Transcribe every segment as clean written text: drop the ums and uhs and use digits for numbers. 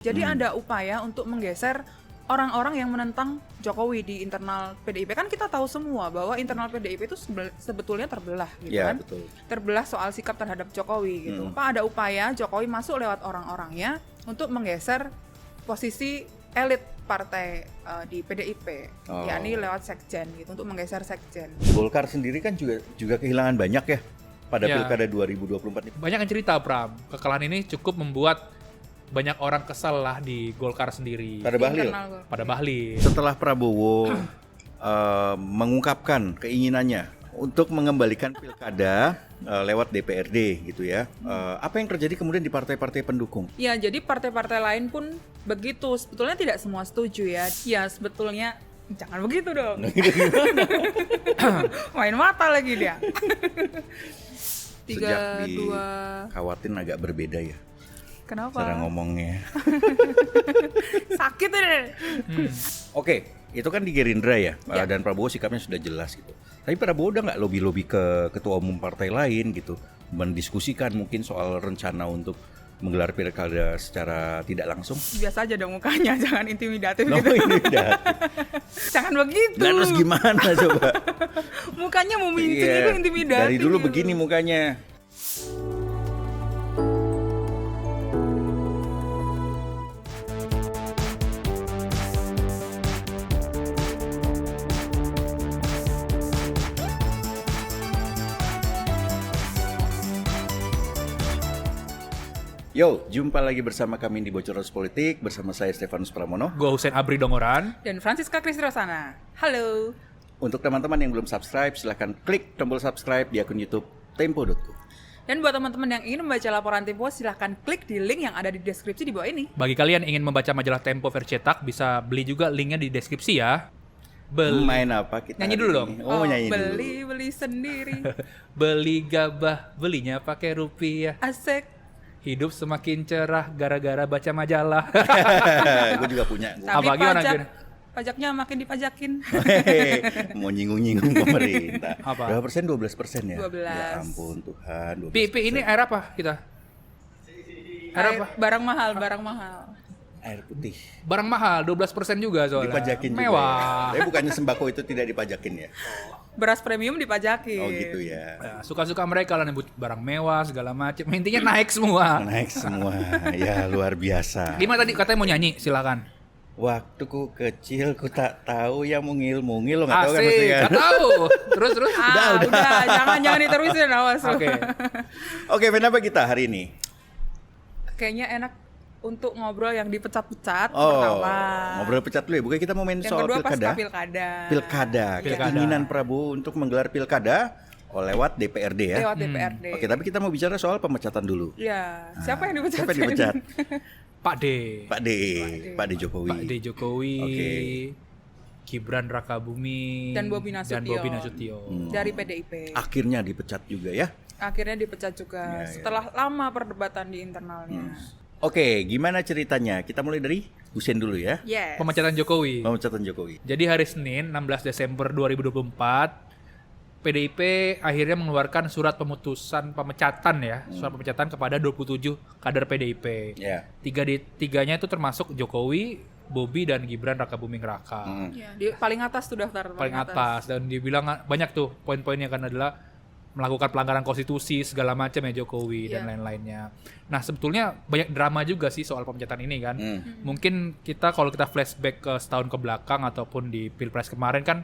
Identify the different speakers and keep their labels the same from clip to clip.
Speaker 1: Jadi ada upaya untuk menggeser orang-orang yang menentang Jokowi di internal PDIP. Kan kita tahu semua bahwa internal PDIP itu sebetulnya terbelah gitu kan.
Speaker 2: Betul.
Speaker 1: Terbelah soal sikap terhadap Jokowi gitu. Pak, ada upaya Jokowi masuk lewat orang-orangnya untuk menggeser posisi elit partai di PDIP, yakni lewat sekjen gitu, untuk menggeser sekjen.
Speaker 2: Golkar sendiri kan juga kehilangan banyak ya pada pilkada 2024 ini.
Speaker 3: Banyak yang cerita, Pram. Kekalahan ini cukup membuat banyak orang kesal lah di Golkar sendiri.
Speaker 2: Pada Bahlil.
Speaker 3: Pada Bahlil.
Speaker 2: Setelah Prabowo mengungkapkan keinginannya untuk mengembalikan pilkada lewat DPRD gitu ya. Apa yang terjadi kemudian di partai-partai pendukung?
Speaker 1: Ya, jadi partai-partai lain pun begitu. Sebetulnya tidak semua setuju ya. Ya, sebetulnya jangan begitu dong. Main mata lagi dia.
Speaker 2: Sejak di Kawatin agak berbeda ya.
Speaker 1: Kenapa?
Speaker 2: Cara ngomongnya.
Speaker 1: Sakit deh.
Speaker 2: Oke, itu kan di Gerindra ya. Dan Prabowo sikapnya sudah jelas gitu. Tapi Prabowo udah nggak lobby-lobby ke ketua umum partai lain gitu, mendiskusikan mungkin soal rencana untuk menggelar pilkada secara tidak langsung?
Speaker 1: Biasa aja dong mukanya, jangan intimidatif
Speaker 2: No,
Speaker 1: gitu.
Speaker 2: intimidatif.
Speaker 1: Jangan begitu.
Speaker 2: Nah, terus gimana coba?
Speaker 1: Mukanya mau mincing itu intimidatif.
Speaker 2: Dari dulu
Speaker 1: gitu.
Speaker 2: begini mukanya. Yo, jumpa lagi bersama kami di Bocoros Politik bersama saya Stefanus Pramono.
Speaker 3: Gua Husein Abri Dongoran.
Speaker 1: Dan Francisca Kristirosana. Halo.
Speaker 2: Untuk teman-teman yang belum subscribe, silahkan klik tombol subscribe di akun YouTube Tempo.co.
Speaker 1: Dan buat teman-teman yang ingin membaca laporan Tempo, silahkan klik di link yang ada di deskripsi di bawah ini.
Speaker 3: Bagi kalian yang ingin membaca majalah Tempo versi cetak, bisa beli juga linknya di deskripsi ya.
Speaker 2: Main apa kita?
Speaker 3: Nyanyi dulu dong.
Speaker 2: Nyanyi dulu.
Speaker 1: Beli sendiri.
Speaker 3: Beli gabah, belinya pakai rupiah.
Speaker 1: Asik.
Speaker 3: Hidup semakin cerah gara-gara baca majalah.
Speaker 2: Gue juga punya.
Speaker 1: Tapi
Speaker 3: Apa gimana?
Speaker 1: pajaknya makin dipajakin.
Speaker 2: Mau nyinggung-nyinggung pemerintah.
Speaker 3: Apa?
Speaker 2: Berapa persen? 12% ya?
Speaker 1: 12.
Speaker 2: Ya ampun Tuhan. 12%.
Speaker 3: Pi, ini air apa kita? Air apa?
Speaker 1: Barang mahal.
Speaker 2: Air putih.
Speaker 3: Barang mahal, 12% juga soalnya.
Speaker 2: Dipajakin juga.
Speaker 3: Mewah.
Speaker 2: Ya. Tapi bukannya sembako itu tidak dipajakin ya?
Speaker 1: Beras premium dipajakin.
Speaker 2: Oh gitu ya.
Speaker 3: Ya, suka-suka mereka lah nyebut barang mewah segala macam. Intinya naik semua.
Speaker 2: Naik semua. Ya luar biasa.
Speaker 3: Gimana tadi katanya mau nyanyi? Silakan.
Speaker 2: Waktu ku kecil ku tak tahu yang mungil-mungil, lo nggak tahu kan
Speaker 3: Asik,
Speaker 2: maksudnya?
Speaker 3: nggak tahu. Terus.
Speaker 1: Udah, jangan diterusin, awas.
Speaker 2: Oke, kenapa kita hari ini?
Speaker 1: Kayaknya enak untuk ngobrol yang dipecat-pecat
Speaker 2: Oh,
Speaker 1: pertama.
Speaker 2: ngobrol pecat dulu ya. Bukan kita mau main
Speaker 1: Yang
Speaker 2: soal
Speaker 1: kedua
Speaker 2: pilkada.
Speaker 1: pasca pilkada.
Speaker 2: Pilkada. Keinginan Prabowo untuk menggelar pilkada lewat DPRD ya.
Speaker 1: Lewat DPRD.
Speaker 2: Oke, tapi kita mau bicara soal pemecatan dulu.
Speaker 1: Ya, siapa yang dipecat?
Speaker 2: Siapa yang dipecat?
Speaker 3: Pak D.
Speaker 2: Pak D Jokowi.
Speaker 3: Pak D Jokowi.
Speaker 2: Oke.
Speaker 3: Gibran Rakabumi
Speaker 1: Dan Bobi Nasution. Dari PDIP.
Speaker 2: Akhirnya dipecat juga ya.
Speaker 1: Akhirnya dipecat juga setelah lama perdebatan di internalnya.
Speaker 2: Oke, gimana ceritanya? Kita mulai dari Husein dulu ya.
Speaker 1: Yes.
Speaker 3: Pemecatan Jokowi.
Speaker 2: Pemecatan Jokowi.
Speaker 3: Jadi hari Senin 16 Desember 2024 PDIP akhirnya mengeluarkan surat pemecatan ya, surat pemecatan kepada 27 kader PDIP.
Speaker 2: Ya.
Speaker 3: Tiganya itu termasuk Jokowi, Bobi dan Gibran Rakabuming Raka.
Speaker 1: Ya, di paling atas tuh daftar
Speaker 3: Paling atas dan dibilang banyak tuh poin-poinnya kan adalah melakukan pelanggaran konstitusi segala macam ya Jokowi dan lain-lainnya. Nah, sebetulnya banyak drama juga sih soal pemecatan ini kan. Mungkin kalau kita flashback ke setahun ke belakang ataupun di Pilpres kemarin kan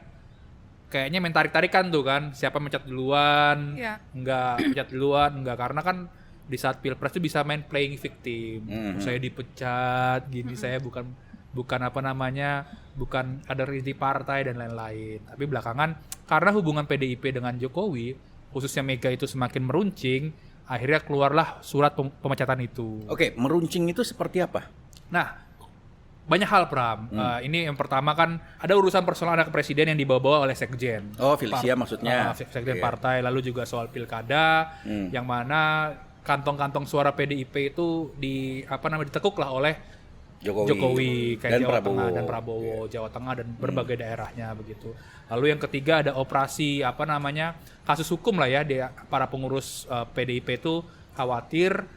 Speaker 3: kayaknya main tarik-tarikan tuh kan, siapa mencet duluan, enggak mencet duluan, enggak, karena kan di saat Pilpres tuh bisa main playing victim. Saya dipecat, gini saya bukan kader inti partai dan lain-lain. Tapi belakangan karena hubungan PDIP dengan Jokowi, khususnya Mega itu semakin meruncing, akhirnya keluarlah surat pemecatan itu.
Speaker 2: Oke, meruncing itu seperti apa?
Speaker 3: Nah, banyak hal Pram. Ini yang pertama kan ada urusan personal anak presiden yang dibawa-bawa oleh sekjen.
Speaker 2: Oh, Felicia maksudnya.
Speaker 3: Sekjen partai, lalu juga soal pilkada yang mana kantong-kantong suara PDIP itu ditekuk lah oleh Jokowi kayak
Speaker 2: dan
Speaker 3: Jawa
Speaker 2: Prabowo.
Speaker 3: Tengah dan Prabowo, Jawa Tengah dan berbagai daerahnya begitu. Lalu yang ketiga ada operasi kasus hukum lah ya, para pengurus PDIP itu khawatir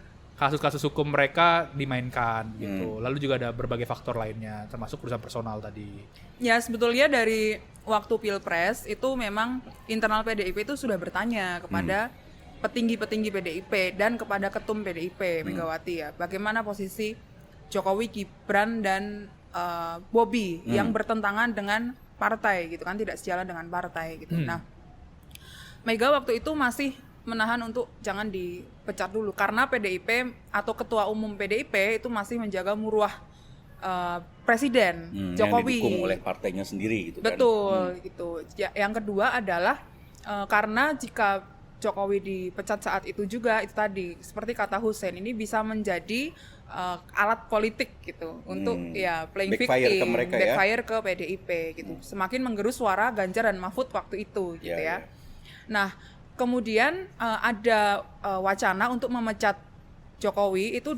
Speaker 3: kasus-kasus hukum mereka dimainkan gitu. Lalu juga ada berbagai faktor lainnya, termasuk urusan personal tadi.
Speaker 1: Ya sebetulnya dari waktu Pilpres itu memang internal PDIP itu sudah bertanya kepada petinggi-petinggi PDIP dan kepada ketum PDIP Megawati ya, bagaimana posisi Jokowi, Gibran dan Bobi yang bertentangan dengan partai gitu kan, tidak sejalan dengan partai gitu. Nah, Mega waktu itu masih menahan untuk jangan dipecat dulu karena PDIP atau ketua umum PDIP itu masih menjaga muruah Presiden Jokowi
Speaker 2: yang didukung oleh partainya sendiri gitu kan.
Speaker 1: Betul gitu. Ya, yang kedua adalah karena jika Jokowi dipecat saat itu juga itu tadi seperti kata Hussein ini bisa menjadi alat politik gitu untuk ya playing victim, backfire ke PDIP gitu. Semakin menggerus suara Ganjar dan Mahfud waktu itu gitu ya. Nah, kemudian ada wacana untuk memecat Jokowi itu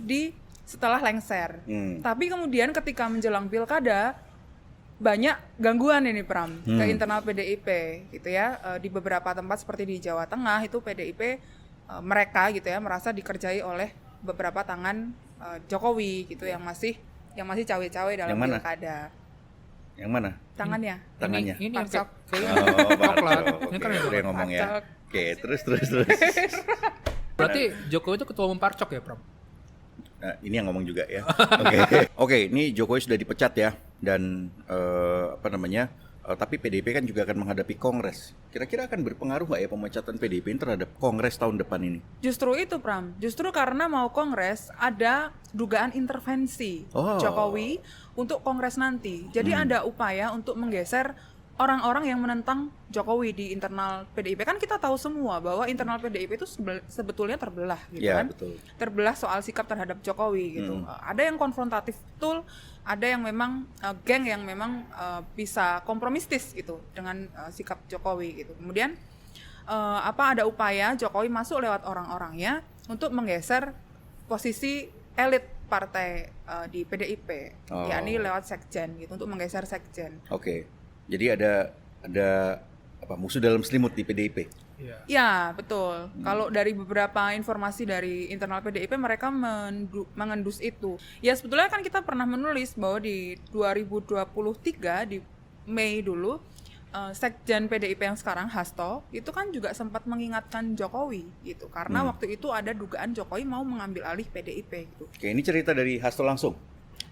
Speaker 1: setelah lengser. Tapi kemudian ketika menjelang pilkada banyak gangguan ini Pram ke internal PDIP gitu ya. Di beberapa tempat seperti di Jawa Tengah itu PDIP mereka gitu ya merasa dikerjai oleh beberapa tangan Jokowi gitu yang masih cawe-cawe dalam pilkada.
Speaker 2: Yang mana?
Speaker 1: Tangannya.
Speaker 3: Ini yang
Speaker 1: Parcok.
Speaker 3: coklat. Ini kan
Speaker 2: yang ngomong ya.
Speaker 1: Parcok.
Speaker 2: Oke, terus.
Speaker 3: Berarti Jokowi itu ketua umum Parcok ya, Pram?
Speaker 2: Nah, ini yang ngomong juga ya. Oke, ini Jokowi sudah dipecat ya dan tapi PDIP kan juga akan menghadapi Kongres. Kira-kira akan berpengaruh nggak ya pemecatan PDIP ini terhadap Kongres tahun depan ini?
Speaker 1: Justru itu Pram, justru karena mau Kongres ada dugaan intervensi Jokowi untuk Kongres nanti. Jadi ada upaya untuk menggeser orang-orang yang menentang Jokowi di internal PDIP. Kan kita tahu semua bahwa internal PDIP itu sebetulnya terbelah gitu
Speaker 2: ya,
Speaker 1: kan.
Speaker 2: Betul.
Speaker 1: Terbelah soal sikap terhadap Jokowi gitu. Ada yang konfrontatif betul, ada yang memang geng yang memang bisa kompromistis gitu dengan sikap Jokowi gitu. Kemudian ada upaya Jokowi masuk lewat orang-orangnya untuk menggeser posisi elit partai di PDIP, yakni lewat sekjen gitu, untuk menggeser sekjen.
Speaker 2: Oke. Jadi ada musuh dalam selimut di PDIP.
Speaker 1: Ya betul. Kalau dari beberapa informasi dari internal PDIP mereka mengendus itu. Ya sebetulnya kan kita pernah menulis bahwa di 2023 di Mei dulu sekjen PDIP yang sekarang Hasto itu kan juga sempat mengingatkan Jokowi gitu karena waktu itu ada dugaan Jokowi mau mengambil alih PDIP gitu.
Speaker 2: Oke, ini cerita dari Hasto langsung.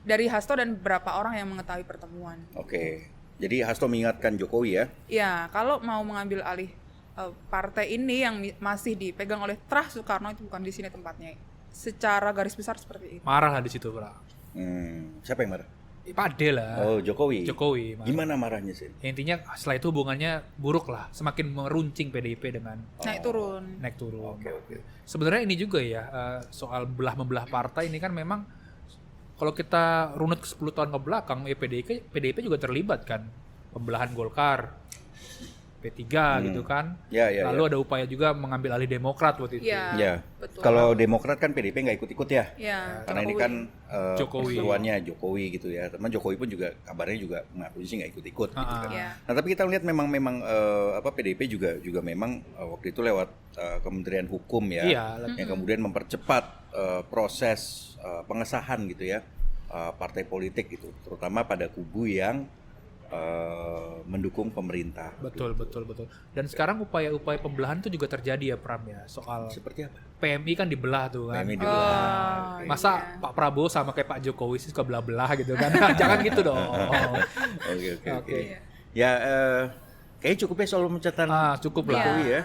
Speaker 1: Dari Hasto dan beberapa orang yang mengetahui pertemuan.
Speaker 2: Oke. Jadi Hasto mengingatkan Jokowi ya?
Speaker 1: Ya, kalau mau mengambil alih partai ini yang masih dipegang oleh Trah Soekarno itu bukan di sini tempatnya. Secara garis besar seperti itu.
Speaker 3: Marah lah di situ, Bro.
Speaker 2: Siapa yang marah?
Speaker 3: Pak Ade lah.
Speaker 2: Oh, Jokowi.
Speaker 3: Marah.
Speaker 2: Gimana marahnya sih?
Speaker 3: Ya, intinya setelah itu hubungannya buruk lah, semakin meruncing PDIP dengan
Speaker 1: naik turun.
Speaker 2: Oke.
Speaker 3: Sebenarnya ini juga ya soal belah-membelah partai ini kan memang kalau kita runut ke 10 tahun ke belakang, ya PDIP juga terlibat kan. Pembelahan Golkar, P3 gitu kan. Lalu ada upaya juga mengambil alih Demokrat waktu itu.
Speaker 2: Ya.
Speaker 1: Betul.
Speaker 2: Kalau Demokrat kan PDIP nggak ikut-ikut ya. Karena
Speaker 1: Jokowi.
Speaker 2: ini kan
Speaker 3: Jokowi.
Speaker 2: seruannya Jokowi gitu ya. Teman Jokowi pun juga kabarnya juga mengakui sih nggak ikut-ikut gitu kan.
Speaker 1: Ya.
Speaker 2: Nah, tapi kita lihat memang PDIP juga memang waktu itu lewat Kementerian Hukum ya. Yang kemudian mempercepat proses pengesahan gitu ya partai politik gitu, terutama pada kubu yang mendukung pemerintah.
Speaker 3: Betul. Dan sekarang upaya-upaya pembelahan itu juga terjadi ya Pram ya, soal
Speaker 2: seperti apa?
Speaker 3: PMI kan dibelah tuh kan.
Speaker 2: PMI dibelah.
Speaker 3: Masa Pak Prabowo sama kayak Pak Jokowi sih suka belah-belah gitu kan? Jangan gitu dong.
Speaker 2: Oke. Ya kayaknya cukup ya soal pemecatan
Speaker 3: cukup lah.
Speaker 2: Jokowi ya.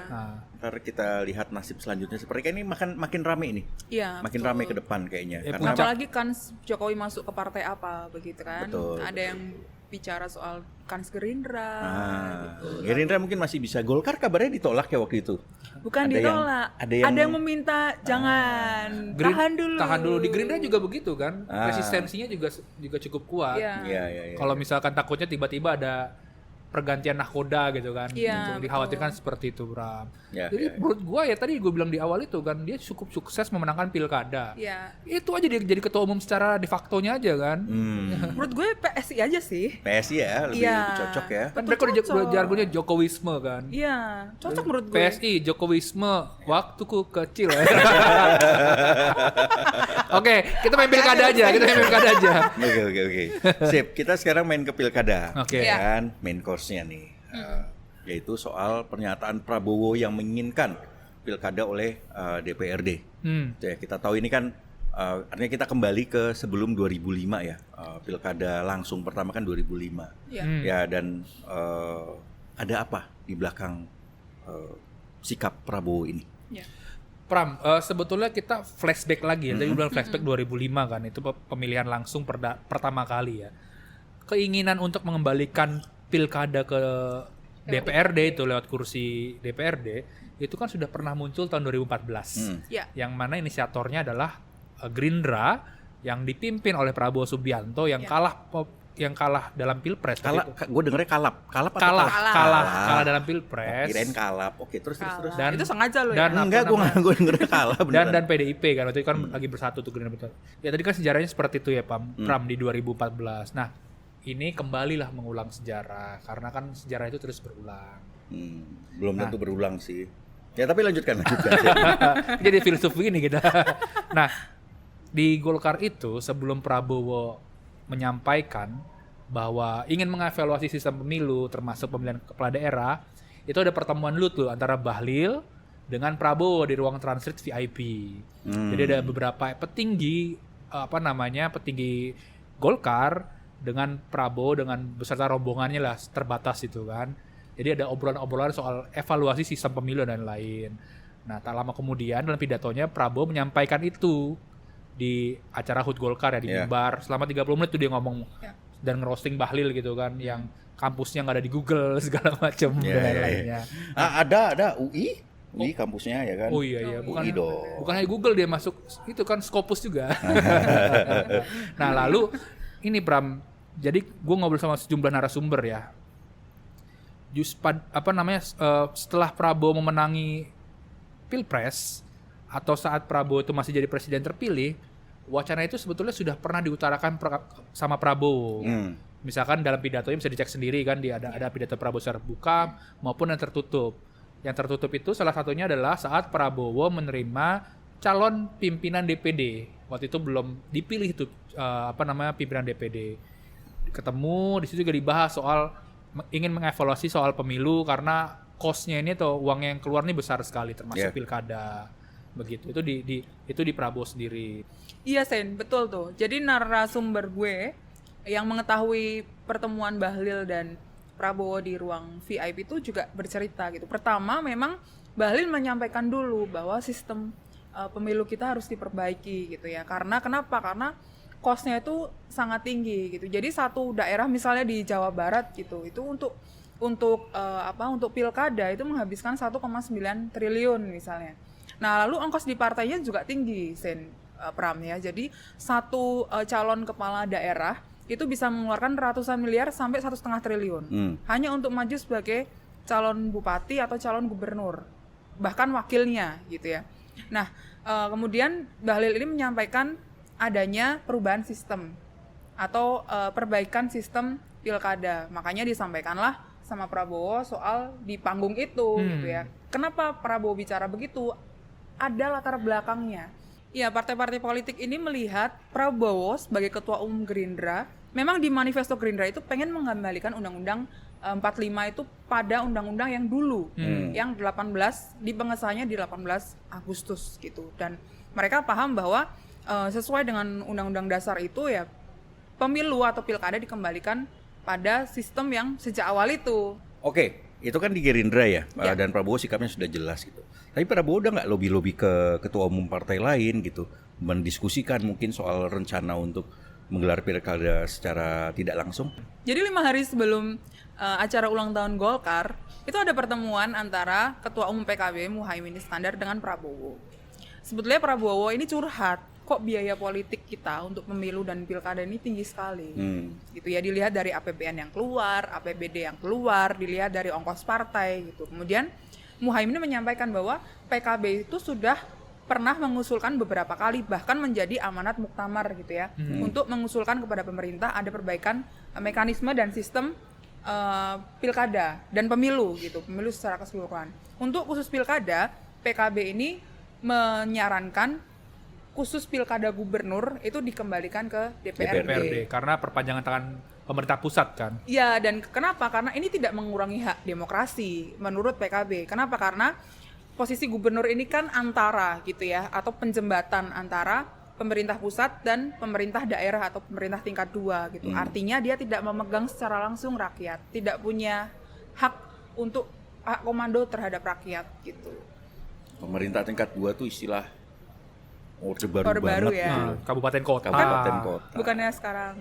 Speaker 2: Ntar kita lihat nasib selanjutnya seperti ini makin rame ini.
Speaker 1: Iya.
Speaker 2: Makin rame ke depan kayaknya.
Speaker 3: Karena
Speaker 1: apalagi kan Jokowi masuk ke partai apa begitu kan.
Speaker 2: Betul.
Speaker 1: Ada yang bicara soal kans Gerindra gitu.
Speaker 2: Gerindra mungkin masih bisa. Golkar kabarnya ditolak ya waktu itu.
Speaker 1: Bukan ditolak. Ada yang meminta jangan tahan dulu.
Speaker 3: Di Gerindra juga begitu kan. Resistensinya juga cukup kuat.
Speaker 1: Iya.
Speaker 2: Iya.
Speaker 3: Kalau misalkan takutnya tiba-tiba ada pergantian nahkoda gitu kan.
Speaker 1: Iya,
Speaker 3: Gitu. Dikhawatirkan seperti itu, Bram.
Speaker 2: Ya,
Speaker 3: Jadi menurut gua ya tadi gue bilang di awal itu kan dia cukup sukses memenangkan pilkada.
Speaker 1: Iya.
Speaker 3: Itu aja dia jadi ketua umum secara de facto-nya aja kan.
Speaker 1: Menurut gue PSI aja sih.
Speaker 2: PSI ya lebih cocok ya.
Speaker 3: Kan
Speaker 1: Betul,
Speaker 3: mereka udah
Speaker 1: cocok.
Speaker 3: jargonnya Jokowisme kan.
Speaker 1: Iya, cocok menurut gue.
Speaker 3: PSI Jokowisme waktuku kecil. Oke, kita main pilkada aja,
Speaker 2: Oke. Sip, kita sekarang main ke pilkada.
Speaker 3: Oke.
Speaker 1: Iya.
Speaker 2: Kan main course-nya nih. Yaitu soal pernyataan Prabowo yang menginginkan pilkada oleh DPRD. Itu ya, kita tahu ini kan artinya kita kembali ke sebelum 2005 ya. Pilkada langsung pertama kan 2005.
Speaker 1: Iya.
Speaker 2: Ya, dan ada apa di belakang sikap Prabowo ini?
Speaker 1: Iya.
Speaker 3: Pram, sebetulnya kita flashback lagi ya. Tadi bilang flashback 2005 kan, itu pemilihan langsung pertama kali ya. Keinginan untuk mengembalikan pilkada ke DPRD itu lewat kursi DPRD itu kan sudah pernah muncul tahun 2014.
Speaker 1: Iya.
Speaker 3: Yang mana inisiatornya adalah Gerindra yang dipimpin oleh Prabowo Subianto yang kalah dalam pilpres.
Speaker 2: Gue dengernya kalap atau
Speaker 3: Kalah dalam pilpres.
Speaker 2: Kirain kalap. Oke, terus.
Speaker 3: Dan
Speaker 1: itu sengaja loh
Speaker 3: dan
Speaker 1: ya.
Speaker 2: Enggak, gue dengernya kalah beneran.
Speaker 3: dan PDIP kan waktu itu kan lagi bersatu tuh Gerindra. Ya tadi kan sejarahnya seperti itu ya Pram di 2014. Nah, ini kembalilah mengulang sejarah karena kan sejarah itu terus berulang.
Speaker 2: Belum tentu berulang sih. Ya tapi lanjutkan.
Speaker 3: Jadi filsuf begini kita. Nah, di Golkar itu sebelum Prabowo menyampaikan bahwa ingin mengevaluasi sistem pemilu termasuk pemilihan kepala daerah, itu ada pertemuan dulu tuh antara Bahlil dengan Prabowo di ruang transit VIP. Jadi ada beberapa petinggi petinggi Golkar dengan Prabowo dengan beserta rombongannya lah terbatas itu kan. Jadi ada obrolan-obrolan soal evaluasi sistem pemilu dan lain. Nah, tak lama kemudian dalam pidatonya Prabowo menyampaikan itu di acara HUT Golkar ya di mimbar. Selama 30 menit tuh dia ngomong dan ngerosting Bahlil gitu kan yang kampusnya nggak ada di Google segala macam dan lain-lainnya.
Speaker 2: Ada UI kampusnya ya kan.
Speaker 3: Oh iya bukan
Speaker 2: UI dong.
Speaker 3: bukan hanya Google dia masuk itu kan Scopus juga. Nah, lalu ini Bram, jadi gue ngobrol sama sejumlah narasumber ya. Setelah Prabowo memenangi Pilpres atau saat Prabowo itu masih jadi presiden terpilih, wacana itu sebetulnya sudah pernah diutarakan sama Prabowo. Misalkan dalam pidatonya bisa dicek sendiri kan, ada pidato Prabowo secara terbuka maupun yang tertutup. Yang tertutup itu salah satunya adalah saat Prabowo menerima calon pimpinan DPD. Waktu itu belum dipilih itu pimpinan DPD. Ketemu di situ juga dibahas soal ingin mengevaluasi soal pemilu karena cost-nya ini atau uang yang keluar ini besar sekali termasuk pilkada. Begitu. Itu di Prabowo sendiri.
Speaker 1: Iya, Sen, betul tuh. Jadi narasumber gue yang mengetahui pertemuan Bahlil dan Prabowo di ruang VIP itu juga bercerita gitu. Pertama, memang Bahlil menyampaikan dulu bahwa sistem pemilu kita harus diperbaiki gitu ya. Karena kenapa? Karena cost-nya itu sangat tinggi gitu. Jadi satu daerah misalnya di Jawa Barat gitu, itu untuk pilkada itu menghabiskan 1,9 triliun misalnya. Nah, lalu ongkos di partainya juga tinggi, Pram ya. Jadi satu calon kepala daerah itu bisa mengeluarkan ratusan miliar sampai 1,5 triliun. Hanya untuk maju sebagai calon bupati atau calon gubernur, bahkan wakilnya gitu ya. Nah, kemudian Bahlil ini menyampaikan adanya perubahan sistem atau perbaikan sistem pilkada. Makanya disampaikanlah sama Prabowo soal di panggung itu gitu ya. Kenapa Prabowo bicara begitu? Ada latar belakangnya. Ya, partai-partai politik ini melihat Prabowo sebagai ketua umum Gerindra, memang di manifesto Gerindra itu pengen mengembalikan Undang-Undang 45 itu pada undang-undang yang dulu, yang 18 di pengesahannya di 18 Agustus gitu. Dan mereka paham bahwa sesuai dengan Undang-Undang Dasar itu ya pemilu atau pilkada dikembalikan pada sistem yang sejak awal itu.
Speaker 2: Oke, itu kan di Gerindra ya. Dan Prabowo sikapnya sudah jelas gitu. Tapi Prabowo udah nggak lobby-lobby ke ketua umum partai lain gitu, mendiskusikan mungkin soal rencana untuk menggelar pilkada secara tidak langsung?
Speaker 1: Jadi 5 hari sebelum acara ulang tahun Golkar, itu ada pertemuan antara ketua umum PKB Muhaimin Iskandar dengan Prabowo. Sebetulnya Prabowo ini curhat kok biaya politik kita untuk pemilu dan pilkada ini tinggi sekali. Gitu ya, dilihat dari APBN yang keluar, APBD yang keluar, dilihat dari ongkos partai gitu. Kemudian Muhaimin menyampaikan bahwa PKB itu sudah pernah mengusulkan beberapa kali, bahkan menjadi amanat muktamar gitu ya, untuk mengusulkan kepada pemerintah ada perbaikan mekanisme dan sistem pilkada dan pemilu gitu, pemilu secara keseluruhan. Untuk khusus pilkada, PKB ini menyarankan khusus pilkada gubernur itu dikembalikan ke DPRD.
Speaker 3: Karena perpanjangan tangan pemerintah pusat kan.
Speaker 1: Ya, dan kenapa? Karena ini tidak mengurangi hak demokrasi menurut PKB. Kenapa? Karena posisi gubernur ini kan antara gitu ya, atau penjembatan antara pemerintah pusat dan pemerintah daerah atau pemerintah tingkat 2 gitu. Artinya dia tidak memegang secara langsung rakyat, tidak punya hak untuk hak komando terhadap rakyat gitu.
Speaker 2: Pemerintah tingkat 2 tuh istilah Orde Baru
Speaker 1: Orde Baru
Speaker 2: banget
Speaker 1: ya.
Speaker 2: gitu.
Speaker 3: Kabupaten kota.
Speaker 2: Kabupaten kota.
Speaker 1: Bukannya sekarang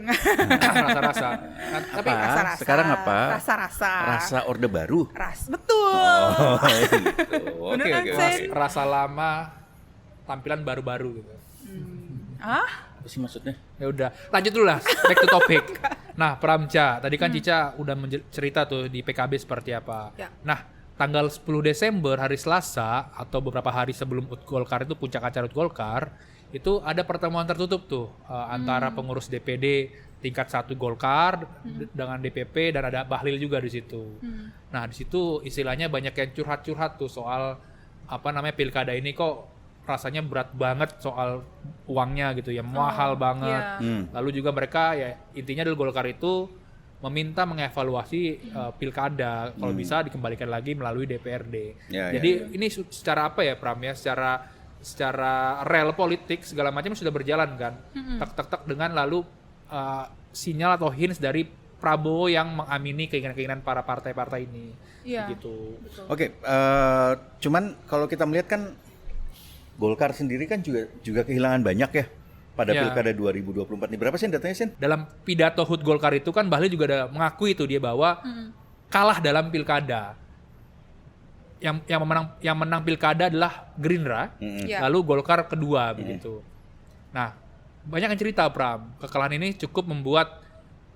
Speaker 3: Rasa-rasa.
Speaker 1: tapi
Speaker 2: Apa?
Speaker 1: rasa-rasa.
Speaker 2: Sekarang apa?
Speaker 1: Rasa-rasa.
Speaker 2: Rasa Orde Baru.
Speaker 1: Betul.
Speaker 2: Oh, gitu.
Speaker 1: Bener
Speaker 2: Oke,
Speaker 1: kan,
Speaker 2: oke,
Speaker 1: Sen?
Speaker 2: oke.
Speaker 3: Rasa lama, tampilan baru-baru gitu.
Speaker 2: Apa sih maksudnya?
Speaker 3: Ya udah, lanjut dulu lah, back to topic. Nah, Pramca, tadi kan Cica udah cerita tuh di PKB seperti apa.
Speaker 1: Ya.
Speaker 3: Nah, tanggal 10 Desember hari Selasa atau beberapa hari sebelum UT Golkar itu puncak acara UT Golkar, itu ada pertemuan tertutup tuh antara pengurus DPD tingkat 1 Golkar dengan DPP dan ada Bahlil juga di situ. Nah, di situ istilahnya banyak yang curhat-curhat tuh soal pilkada ini kok rasanya berat banget soal uangnya gitu ya, mahal banget.
Speaker 1: Iya.
Speaker 3: Lalu juga mereka ya intinya dari Golkar itu meminta mengevaluasi pilkada kalau bisa dikembalikan lagi melalui DPRD.
Speaker 2: Ya,
Speaker 3: Jadi ini secara apa ya Pram ya, secara real politik segala macam sudah berjalan kan. Tak dengan lalu sinyal atau hints dari Prabowo yang mengamini keinginan-keinginan para partai-partai ini.
Speaker 1: Iya.
Speaker 3: Gitu.
Speaker 1: Betul.
Speaker 2: Oke, cuman kalau kita melihat kan Golkar sendiri kan juga kehilangan banyak ya pada
Speaker 3: Ya.
Speaker 2: pilkada 2024 ini. Berapa sih datanya, Sen?
Speaker 3: Dalam pidato HUT Golkar itu kan Bahlil juga ada mengakui itu dia bahwa kalah dalam pilkada. Yang menang pilkada adalah Gerindra,
Speaker 1: Iya.
Speaker 3: lalu Golkar kedua begitu. Nah, banyak yang cerita Pram, kekalahan ini cukup membuat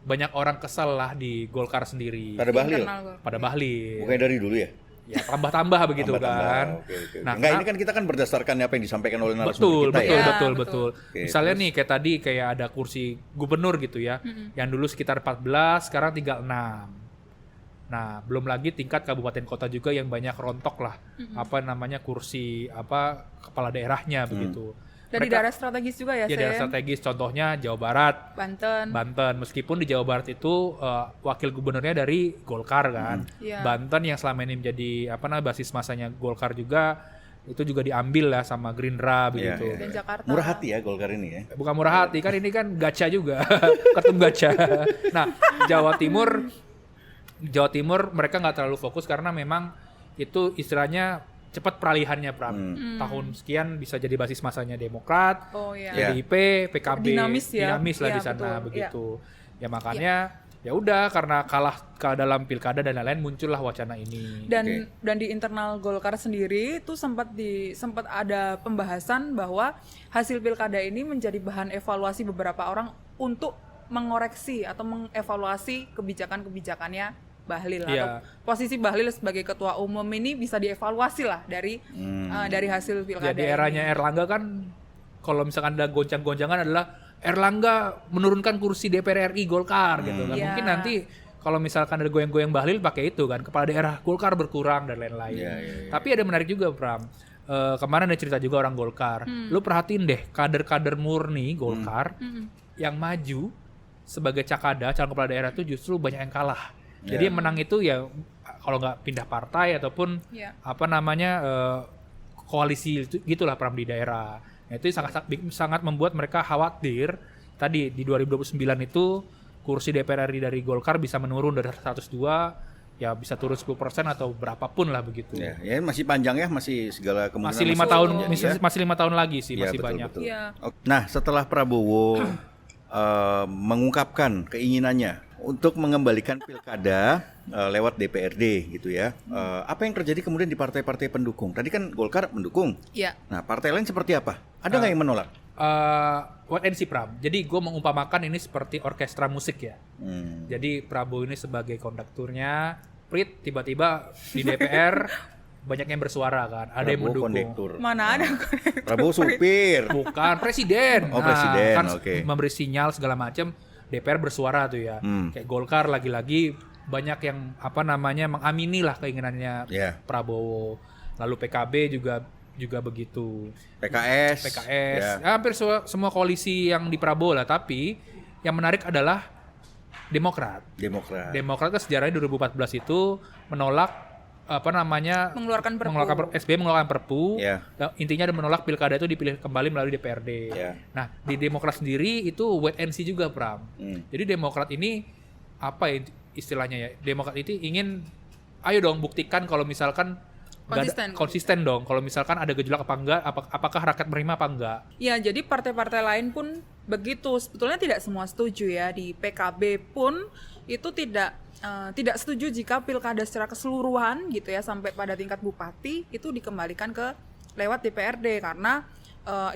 Speaker 3: banyak orang kesal lah di Golkar sendiri.
Speaker 2: Pada Bahlil?
Speaker 1: Internal Golkar.
Speaker 3: Pada Bahlil.
Speaker 2: Bukannya dari dulu ya?
Speaker 3: Ya tambah-tambah begitu
Speaker 2: Tambah-tambah,
Speaker 3: kan.
Speaker 2: oke.
Speaker 3: Nah,
Speaker 2: Enggak, ini kan kita kan berdasarkan apa yang disampaikan oleh narasumber
Speaker 3: betul,
Speaker 2: kita
Speaker 3: betul,
Speaker 2: ya.
Speaker 3: betul,
Speaker 1: Ya,
Speaker 3: betul.
Speaker 2: Oke,
Speaker 3: Misalnya
Speaker 2: terus?
Speaker 3: nih kayak tadi kayak ada kursi gubernur gitu ya, yang dulu sekitar 14, sekarang tinggal 6. Nah, belum lagi tingkat kabupaten kota juga yang banyak rontok lah, kursi kepala daerahnya begitu.
Speaker 1: Dan di daerah strategis juga ya,
Speaker 3: Ya daerah
Speaker 1: Sen?
Speaker 3: strategis, contohnya Jawa Barat,
Speaker 1: Banten.
Speaker 3: meskipun di Jawa Barat itu wakil gubernurnya dari Golkar kan.
Speaker 1: Iya.
Speaker 3: Banten yang selama ini menjadi basis masanya Golkar juga itu juga diambil lah sama Gerindra begitu.
Speaker 2: Iya.
Speaker 1: Dan Jakarta.
Speaker 2: Murah hati ya Golkar ini ya.
Speaker 3: Bukan murah hati kan, ini kan gacha juga. Ketum gacha. Nah, Jawa Timur mereka nggak terlalu fokus karena memang itu istilahnya cepat peralihannya Pram. Tahun sekian bisa jadi basis masanya Demokrat,
Speaker 1: Oh iya.
Speaker 2: Ya.
Speaker 3: PDIP, PKB,
Speaker 1: Dinamis ya.
Speaker 3: lah
Speaker 1: Iya,
Speaker 3: di sana
Speaker 1: betul.
Speaker 3: begitu. Ya makanya ya udah karena kalah dalam pilkada dan lain-lain muncullah wacana ini.
Speaker 1: Dan di internal Golkar sendiri itu sempat ada pembahasan bahwa hasil pilkada ini menjadi bahan evaluasi beberapa orang untuk mengoreksi atau mengevaluasi kebijakan-kebijakannya Bahlil
Speaker 3: Iya.
Speaker 1: atau posisi Bahlil sebagai ketua umum ini bisa dievaluasi lah dari hasil pilkada.
Speaker 3: Ya di eranya Erlangga kan kalau misalkan ada goncang-goncangan adalah Erlangga menurunkan kursi DPR RI Golkar gitu kan.
Speaker 1: Iya.
Speaker 3: Mungkin nanti kalau misalkan ada goyang-goyang Bahlil pakai itu kan, kepala daerah Golkar berkurang dan lain-lain.
Speaker 2: Iya.
Speaker 3: Tapi ada menarik juga Pram. Kemarin ada cerita juga orang Golkar. Lu perhatiin deh kader-kader murni Golkar yang maju sebagai cakada calon kepala daerah itu justru banyak yang kalah. Jadi yang menang itu ya kalau nggak pindah partai ataupun
Speaker 1: Iya.
Speaker 3: koalisi gitulah Pram di daerah. Nah, itu sangat membuat mereka khawatir. Tadi di 2029 itu kursi DPR RI dari Golkar bisa menurun dari 102 ya bisa turun 10% atau berapapun lah begitu.
Speaker 2: Ya, masih panjang ya, masih segala kemungkinan.
Speaker 3: Masih 5
Speaker 2: masih
Speaker 3: tahun,
Speaker 2: terjadi, ya.
Speaker 3: masih 5 tahun lagi sih,
Speaker 2: Ya,
Speaker 3: masih
Speaker 2: betul,
Speaker 3: banyak.
Speaker 2: betul.
Speaker 1: Iya.
Speaker 2: Nah, setelah Prabowo mengungkapkan keinginannya untuk mengembalikan pilkada lewat DPRD gitu ya, apa yang terjadi kemudian di partai-partai pendukung? Tadi kan Golkar mendukung.
Speaker 1: Iya.
Speaker 2: Nah, partai lain seperti apa? Ada nggak yang menolak?
Speaker 3: wait and see, Pram. Jadi gue mengumpamakan ini seperti orkestra musik ya. Jadi Prabowo ini sebagai kondukturnya, Prit tiba-tiba di DPR banyak yang bersuara kan, ada yang mendukung.
Speaker 2: Kondektur.
Speaker 1: Mana ada kondektur?
Speaker 2: Prabowo supir.
Speaker 3: Bukan presiden.
Speaker 2: Oh, presiden,
Speaker 3: Kan
Speaker 2: oke.
Speaker 3: memberi sinyal segala macam, DPR bersuara tuh ya. Kayak Golkar lagi-lagi banyak yang mengamini lah keinginannya
Speaker 2: Yeah.
Speaker 3: Prabowo. Lalu PKB juga begitu.
Speaker 2: PKS.
Speaker 3: PKS.
Speaker 2: Ya.
Speaker 3: Hampir semua koalisi yang di Prabowo lah, tapi yang menarik adalah Demokrat. Demokrat kan sejarahnya 2014 itu menolak
Speaker 1: Mengeluarkan Perpu.
Speaker 3: SBY mengeluarkan Perpu.
Speaker 2: Yeah.
Speaker 3: Intinya dia menolak pilkada itu dipilih kembali melalui DPRD.
Speaker 2: Yeah.
Speaker 3: Nah, di Demokrat sendiri itu wait and see juga, Pram. Jadi Demokrat ini apa ya istilahnya ya? Demokrat itu ingin ayo dong buktikan kalau misalkan konsisten dong. Kalau misalkan ada gejolak apa enggak, apakah rakyat menerima apa enggak?
Speaker 1: Ya, jadi partai-partai lain pun begitu. Sebetulnya tidak semua setuju ya. Di PKB pun itu tidak setuju jika pilkada secara keseluruhan gitu ya sampai pada tingkat bupati itu dikembalikan ke lewat DPRD karena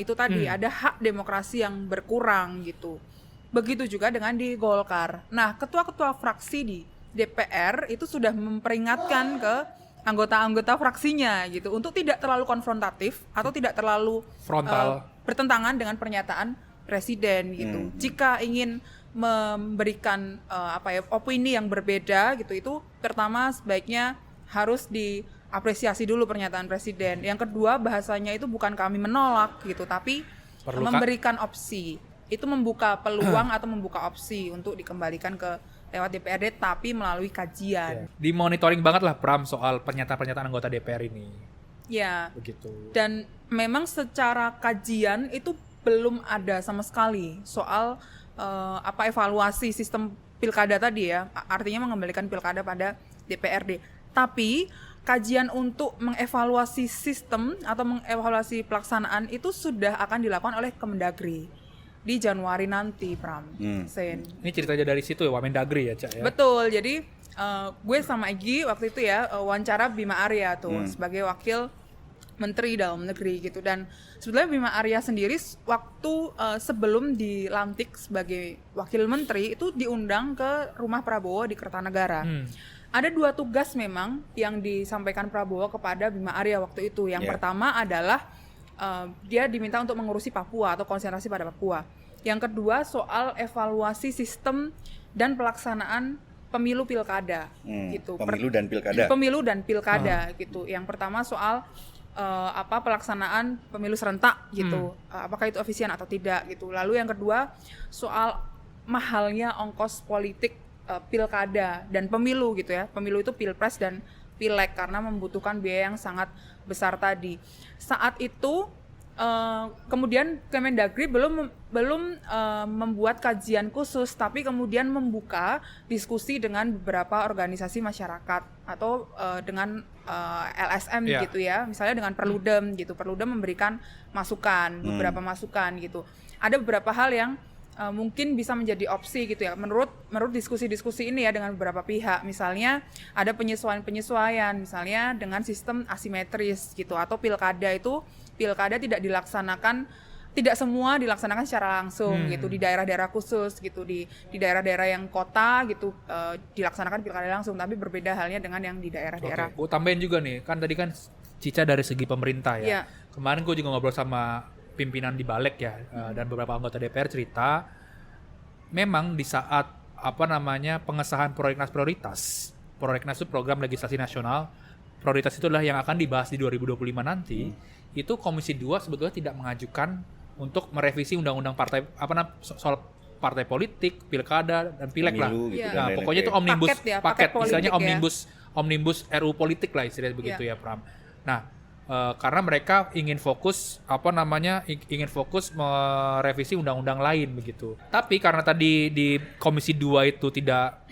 Speaker 1: itu tadi ada hak demokrasi yang berkurang gitu. Begitu juga dengan di Golkar. Nah, ketua-ketua fraksi di DPR itu sudah memperingatkan ke anggota-anggota fraksinya gitu untuk tidak terlalu konfrontatif atau tidak terlalu
Speaker 3: frontal
Speaker 1: bertentangan dengan pernyataan presiden gitu. Jika ingin memberikan opini yang berbeda gitu, itu pertama sebaiknya harus diapresiasi dulu pernyataan presiden. Yang kedua, bahasanya itu bukan kami menolak gitu, tapi memberikan opsi. Itu membuka peluang atau membuka opsi untuk dikembalikan ke lewat DPRD tapi melalui kajian.
Speaker 3: Di monitoring banget lah Pram soal pernyataan-pernyataan anggota DPR ini.
Speaker 1: Ya.
Speaker 3: Begitu.
Speaker 1: Dan memang secara kajian itu belum ada sama sekali soal evaluasi sistem pilkada tadi ya. Artinya mengembalikan pilkada pada DPRD. Tapi kajian untuk mengevaluasi sistem atau mengevaluasi pelaksanaan itu sudah akan dilakukan oleh Kemendagri di Januari nanti, Pram. Sen.
Speaker 3: Ini ceritanya dari situ ya, Wamendagri ya, Cak ya?
Speaker 1: Betul, jadi gue sama Egy waktu itu ya wawancara Bima Arya tuh sebagai wakil Menteri Dalam Negeri gitu. Dan sebetulnya Bima Arya sendiri waktu sebelum dilantik sebagai wakil menteri itu diundang ke rumah Prabowo di Kertanegara. Ada 2 tugas memang yang disampaikan Prabowo kepada Bima Arya waktu itu. Yang pertama adalah dia diminta untuk mengurusi Papua atau konsentrasi pada Papua. Yang kedua soal evaluasi sistem dan pelaksanaan pemilu pilkada gitu. Pemilu dan pilkada gitu. Yang pertama soal pelaksanaan pemilu serentak gitu. Apakah itu efisien atau tidak gitu. Lalu yang kedua soal mahalnya ongkos politik pilkada dan pemilu gitu ya. Pemilu itu pilpres dan pileg karena membutuhkan biaya yang sangat besar tadi. Saat itu kemudian Kemendagri belum membuat kajian khusus, tapi kemudian membuka diskusi dengan beberapa organisasi masyarakat atau dengan LSM gitu ya, misalnya dengan Perludem gitu. Perludem memberikan masukan, beberapa masukan gitu. Ada beberapa hal yang mungkin bisa menjadi opsi gitu ya menurut diskusi-diskusi ini ya dengan beberapa pihak. Misalnya ada penyesuaian misalnya dengan sistem asimetris gitu, atau pilkada tidak semua dilaksanakan secara langsung gitu di daerah-daerah khusus gitu, di daerah-daerah yang kota gitu dilaksanakan pilkada langsung, tapi berbeda halnya dengan yang di daerah-daerah.
Speaker 3: Gue tambahin juga nih, kan tadi kan Cica dari segi pemerintah ya. Kemarin gue juga ngobrol sama pimpinan di Balik ya, dan beberapa anggota DPR cerita memang di saat pengesahan prolegnas prioritas itu program legislasi nasional, prioritas itu adalah yang akan dibahas di 2025 nanti. Itu Komisi 2 sebetulnya tidak mengajukan untuk merevisi undang-undang partai soal partai politik, pilkada dan pileg lah.
Speaker 2: Gitu,
Speaker 3: Nah, pokoknya itu omnibus paket istilahnya
Speaker 1: ya.
Speaker 3: omnibus RU politik lah istilahnya begitu ya, Pram. Nah, karena mereka ingin fokus merevisi undang-undang lain begitu. Tapi karena tadi di Komisi 2 itu tidak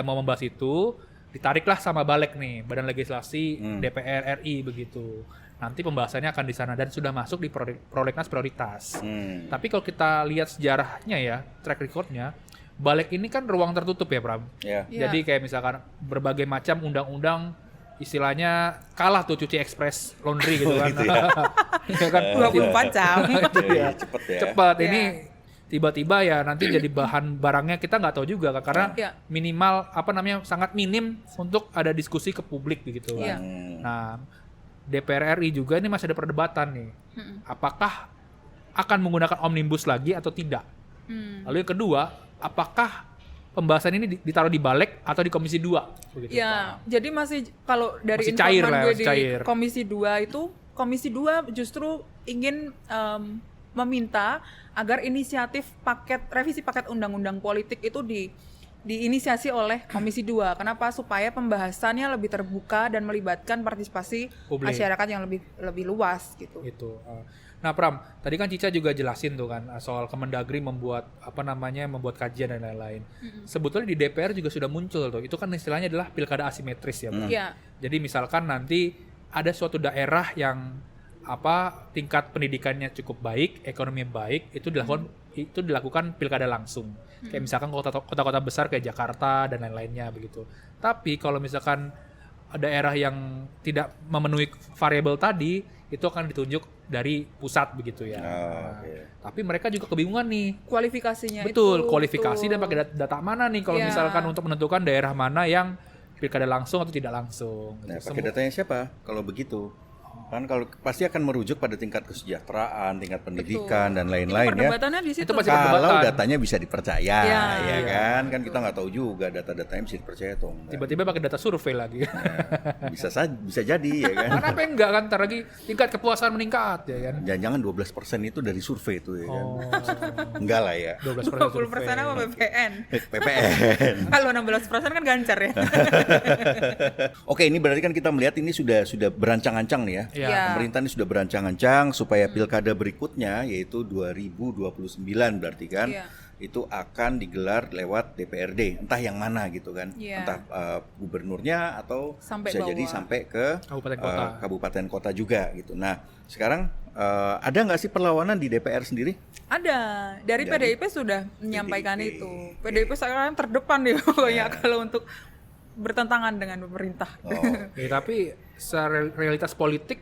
Speaker 3: mau membahas itu, ditariklah sama Balik nih, Badan Legislasi DPR RI begitu. Nanti pembahasannya akan di sana dan sudah masuk di prolegnas prioritas. Tapi kalau kita lihat sejarahnya ya, track recordnya, Balik ini kan ruang tertutup ya, Pram. Jadi kayak misalkan berbagai macam undang-undang istilahnya kalah tuh cuci express laundry gitu kan.
Speaker 2: Gitu ya.
Speaker 3: Ya kan
Speaker 1: 24 jam.
Speaker 3: Itu dia.
Speaker 2: Cepet ya.
Speaker 3: Cepat
Speaker 1: Iya.
Speaker 3: ini tiba-tiba ya nanti jadi bahan barangnya kita nggak tahu juga Kak, karena
Speaker 1: Iya.
Speaker 3: minimal sangat minim untuk ada diskusi ke publik begitu
Speaker 1: Iya.
Speaker 3: kan. Nah, DPR RI juga ini masih ada perdebatan nih. Apakah akan menggunakan omnibus lagi atau tidak? Lalu yang kedua, apakah pembahasan ini ditaruh di balik atau di Komisi 2 begitu.
Speaker 1: Ya, jadi masih kalau dari
Speaker 3: Masih cair
Speaker 1: informan
Speaker 3: lah,
Speaker 1: gue
Speaker 3: masih
Speaker 1: di
Speaker 3: cair.
Speaker 1: Komisi 2 justru ingin meminta agar inisiatif revisi paket undang-undang politik itu diinisiasi oleh Komisi 2. Kenapa? Supaya pembahasannya lebih terbuka dan melibatkan partisipasi
Speaker 3: Publik.
Speaker 1: masyarakat yang lebih luas gitu.
Speaker 3: Gitu. Nah Pram, tadi kan Cica juga jelasin tuh kan soal Kemendagri membuat membuat kajian dan lain-lain. Sebetulnya di DPR juga sudah muncul tuh. Itu kan istilahnya adalah pilkada asimetris ya, Pram.
Speaker 1: Iya.
Speaker 3: Jadi misalkan nanti ada suatu daerah yang tingkat pendidikannya cukup baik, ekonomi baik, itu dilakukan pilkada langsung. Kayak misalkan kota-kota besar kayak Jakarta dan lain-lainnya begitu. Tapi kalau misalkan daerah yang tidak memenuhi variabel tadi, itu akan ditunjuk dari pusat begitu ya. Tapi mereka juga kebingungan nih.
Speaker 1: Kualifikasinya
Speaker 3: Betul,
Speaker 1: itu.
Speaker 3: kualifikasi dan
Speaker 1: betul.
Speaker 3: pakai data mana nih kalau
Speaker 1: Iya.
Speaker 3: misalkan untuk menentukan daerah mana yang pilkada langsung atau tidak langsung.
Speaker 2: Nah, pakai datanya siapa kalau begitu? Kan kalau pasti akan merujuk pada tingkat kesejahteraan, tingkat pendidikan dan lain-lain ya.
Speaker 1: Perdebatannya di situ.
Speaker 3: Itu pasti
Speaker 2: Kalau
Speaker 3: perdebatan.
Speaker 2: datanya bisa dipercaya,
Speaker 1: Iya.
Speaker 2: ya kan? Kan kita nggak tahu juga data-datanya bisa dipercaya atau enggak.
Speaker 3: Tiba-tiba pakai data survei lagi.
Speaker 2: Bisa jadi ya kan.
Speaker 3: Kenapa enggak kan? Ntar lagi tingkat kepuasan meningkat ya kan.
Speaker 2: Jangan-jangan 12% itu dari survei itu ya kan.
Speaker 3: Oh,
Speaker 2: Enggak lah ya.
Speaker 3: 12%
Speaker 1: 20% apa PPN?
Speaker 2: PPN.
Speaker 1: Kalau 16% kan gancar ya.
Speaker 2: Oke, ini berarti kan kita melihat ini sudah berancang-ancang nih ya.
Speaker 3: Iya.
Speaker 1: Iya.
Speaker 2: Pemerintah ini sudah berancang-ancang supaya pilkada berikutnya yaitu 2029 berarti kan.
Speaker 1: Iya.
Speaker 2: Itu akan digelar lewat DPRD, entah yang mana gitu kan.
Speaker 1: Iya.
Speaker 2: Entah gubernurnya atau
Speaker 1: Sampai
Speaker 2: bisa
Speaker 1: bawah.
Speaker 2: jadi sampai ke
Speaker 3: Kabupaten kota.
Speaker 2: kabupaten kota juga gitu. Nah, sekarang ada nggak sih perlawanan di DPR sendiri?
Speaker 1: Ada. Dari PDIP sudah menyampaikan itu. PDIP sekarang terdepan nih pokoknya kalau untuk bertentangan dengan pemerintah.
Speaker 2: Oh,
Speaker 3: Ya, tapi secara realitas politik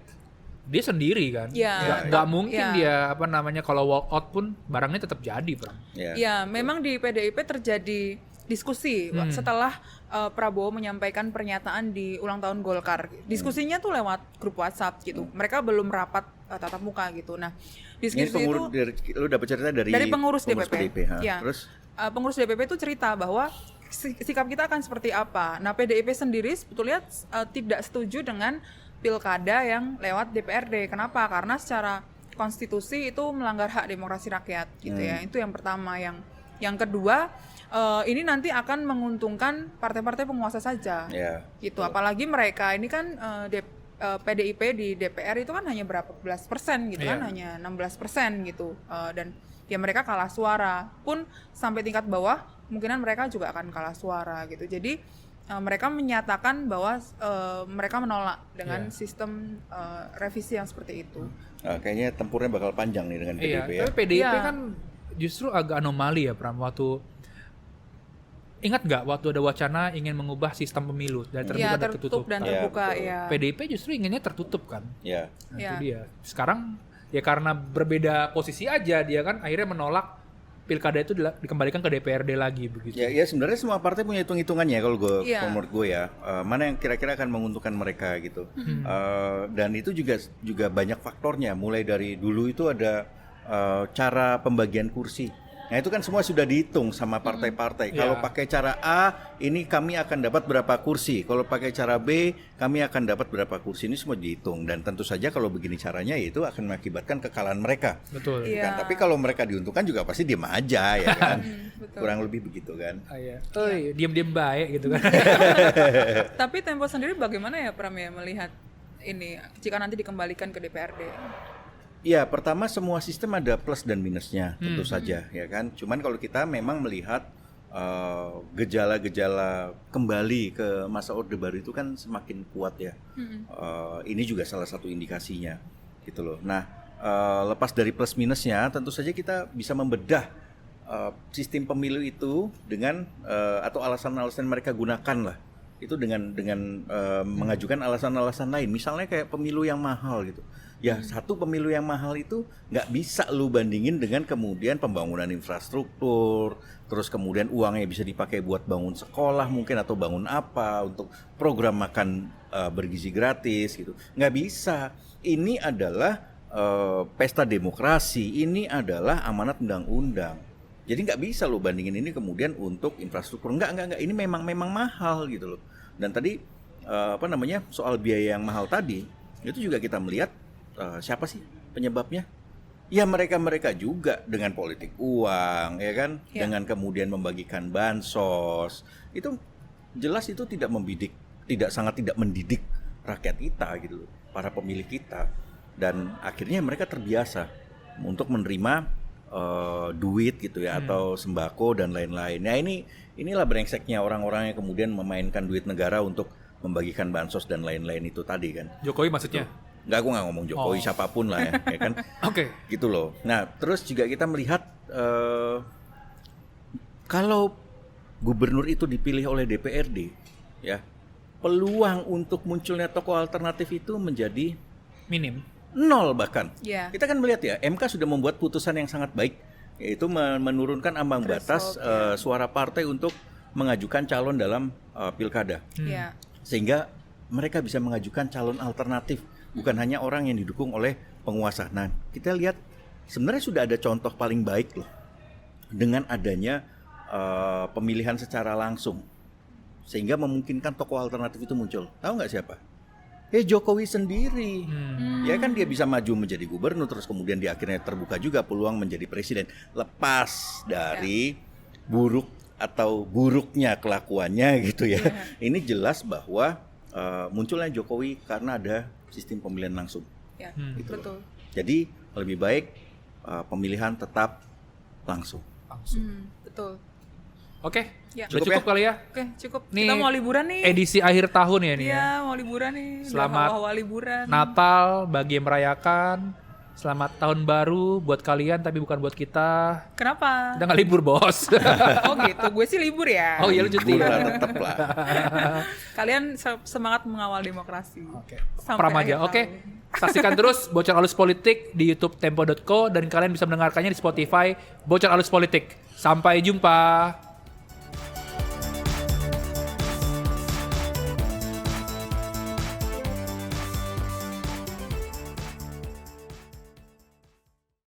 Speaker 3: dia sendiri kan.
Speaker 1: Iya.
Speaker 3: Nggak mungkin
Speaker 1: Iya.
Speaker 3: dia kalau walk out pun barangnya tetap jadi, Bang.
Speaker 2: ya.
Speaker 1: Ya, memang di PDIP terjadi diskusi setelah Prabowo menyampaikan pernyataan di ulang tahun Golkar. Diskusinya tuh lewat grup WhatsApp gitu. Mereka belum rapat tatap muka gitu. Nah,
Speaker 2: Ini
Speaker 1: diskusi itu
Speaker 2: lu dapat cerita dari
Speaker 1: pengurus DPP.
Speaker 2: PDIP, ha?
Speaker 1: Ya.
Speaker 2: Terus
Speaker 1: Pengurus DPP itu cerita bahwa sikap kita akan seperti apa. Nah, PDIP sendiri sebetulnya tidak setuju dengan pilkada yang lewat DPRD. Kenapa? Karena secara konstitusi itu melanggar hak demokrasi rakyat gitu ya. Itu yang pertama. Yang kedua, ini nanti akan menguntungkan partai-partai penguasa saja.
Speaker 2: ya.
Speaker 1: Gitu. Apalagi mereka ini kan PDIP di DPR itu kan hanya berapa belas persen gitu kan, hanya 16% gitu. Dan ya mereka kalah suara. Pun sampai tingkat bawah kemungkinan mereka juga akan kalah suara gitu. Jadi mereka menyatakan bahwa mereka menolak dengan sistem revisi yang seperti itu.
Speaker 2: Kayaknya tempurnya bakal panjang nih dengan PDIP ya.
Speaker 3: Tapi PDIP
Speaker 1: Iya.
Speaker 3: kan justru agak anomali ya, Pram. Ingat nggak waktu ada wacana ingin mengubah sistem pemilu dari terbuka
Speaker 1: Ya,
Speaker 3: dan tertutup?
Speaker 1: tertutup dan terbuka ya.
Speaker 3: PDIP justru inginnya tertutup kan.
Speaker 2: Ya.
Speaker 3: Nah,
Speaker 1: Ya.
Speaker 3: itu dia. Sekarang ya karena berbeda posisi aja dia kan akhirnya menolak pilkada itu dikembalikan ke DPRD lagi begitu.
Speaker 2: Ya sebenarnya semua partai punya hitung-hitungannya kalau
Speaker 1: Iya.
Speaker 2: menurut gue ya. Mana yang kira-kira akan menguntungkan mereka gitu. Dan itu juga banyak faktornya. Mulai dari dulu itu ada cara pembagian kursi. Nah itu kan semua sudah dihitung sama partai-partai. Kalau pakai cara A, ini kami akan dapat berapa kursi. Kalau pakai cara B, kami akan dapat berapa kursi. Ini semua dihitung. Dan tentu saja kalau begini caranya, itu akan mengakibatkan kekalahan mereka.
Speaker 3: Betul.
Speaker 1: Iya.
Speaker 2: Kan? Tapi kalau mereka diuntungkan juga pasti diem aja ya kan.
Speaker 1: Betul.
Speaker 2: Kurang lebih begitu kan.
Speaker 3: Iya. Diam-diam baik gitu kan.
Speaker 1: Tapi Tempo sendiri bagaimana ya Pram ya melihat ini jika nanti dikembalikan ke DPRD?
Speaker 2: Ya, pertama semua sistem ada plus dan minusnya tentu saja ya kan. Cuman kalau kita memang melihat gejala-gejala kembali ke masa Orde Baru itu kan semakin kuat ya. Ini juga salah satu indikasinya gitu loh. Nah, lepas dari plus minusnya, tentu saja kita bisa membedah sistem pemilu itu dengan atau alasan-alasan mereka gunakan lah itu dengan mengajukan alasan-alasan lain, misalnya kayak pemilu yang mahal gitu. Ya satu pemilu yang mahal itu nggak bisa lu bandingin dengan kemudian pembangunan infrastruktur, terus kemudian uangnya bisa dipakai buat bangun sekolah mungkin atau bangun apa untuk program makan bergizi gratis gitu. Nggak bisa. Ini adalah pesta demokrasi, ini adalah amanat undang-undang. Jadi nggak bisa lo bandingin ini kemudian untuk infrastruktur. Nggak. Ini memang mahal gitu loh. Dan tadi soal biaya yang mahal tadi itu juga kita melihat siapa sih penyebabnya? Ya mereka juga dengan politik uang, ya kan? Ya. Dengan kemudian membagikan bansos. Itu jelas itu sangat tidak mendidik rakyat kita gitu loh, para pemilih kita. Dan akhirnya mereka terbiasa untuk menerima duit gitu ya, atau sembako dan lain-lain. Nah inilah brengseknya orang-orang yang kemudian memainkan duit negara untuk membagikan bansos dan lain-lain itu tadi kan.
Speaker 3: Jokowi maksudnya?
Speaker 2: Enggak, aku nggak ngomong Jokowi, siapapun lah ya kan.
Speaker 3: Oke.
Speaker 2: Gitu loh. Nah terus juga kita melihat kalau gubernur itu dipilih oleh DPRD, ya peluang untuk munculnya tokoh alternatif itu menjadi
Speaker 3: minim.
Speaker 2: 0 bahkan.
Speaker 1: Yeah.
Speaker 2: Kita kan melihat ya, MK sudah membuat putusan yang sangat baik, yaitu menurunkan ambang batas suara partai untuk mengajukan calon dalam pilkada.
Speaker 1: Yeah.
Speaker 2: Sehingga mereka bisa mengajukan calon alternatif, bukan hanya orang yang didukung oleh penguasa. Nah, kita lihat sebenarnya sudah ada contoh paling baik loh, dengan adanya pemilihan secara langsung, sehingga memungkinkan tokoh alternatif itu muncul. Tahu nggak siapa? Jokowi sendiri. Ya kan dia bisa maju menjadi gubernur, terus kemudian dia akhirnya terbuka juga peluang menjadi presiden. Lepas dari buruk atau buruknya kelakuannya gitu ya. Ini jelas bahwa munculnya Jokowi karena ada sistem pemilihan langsung.
Speaker 1: Ya,
Speaker 2: gitu
Speaker 1: betul.
Speaker 2: Jadi lebih baik pemilihan tetap langsung.
Speaker 1: Betul.
Speaker 3: Oke,
Speaker 1: Ya.
Speaker 3: udah cukup kali ya?
Speaker 1: Oke, cukup.
Speaker 3: Nih,
Speaker 1: kita mau liburan nih.
Speaker 3: Edisi akhir tahun ya nih.
Speaker 1: Iya, mau liburan nih.
Speaker 3: Selamat
Speaker 1: hawa-hawa liburan.
Speaker 3: Natal bagi yang merayakan. Selamat tahun baru buat kalian tapi bukan buat kita.
Speaker 1: Kenapa?
Speaker 3: Udah nggak libur bos.
Speaker 1: Oh gitu, gue sih libur ya.
Speaker 3: Oh iya lu cuti.
Speaker 2: Tetap lah.
Speaker 1: Kalian semangat mengawal demokrasi.
Speaker 3: Oke.
Speaker 1: Sampai
Speaker 3: Pram
Speaker 1: akhir
Speaker 3: aja. Oke.
Speaker 1: tahun.
Speaker 3: Saksikan terus Bocor Halus Politik di YouTube Tempo.co dan kalian bisa mendengarkannya di Spotify Bocor Halus Politik. Sampai jumpa.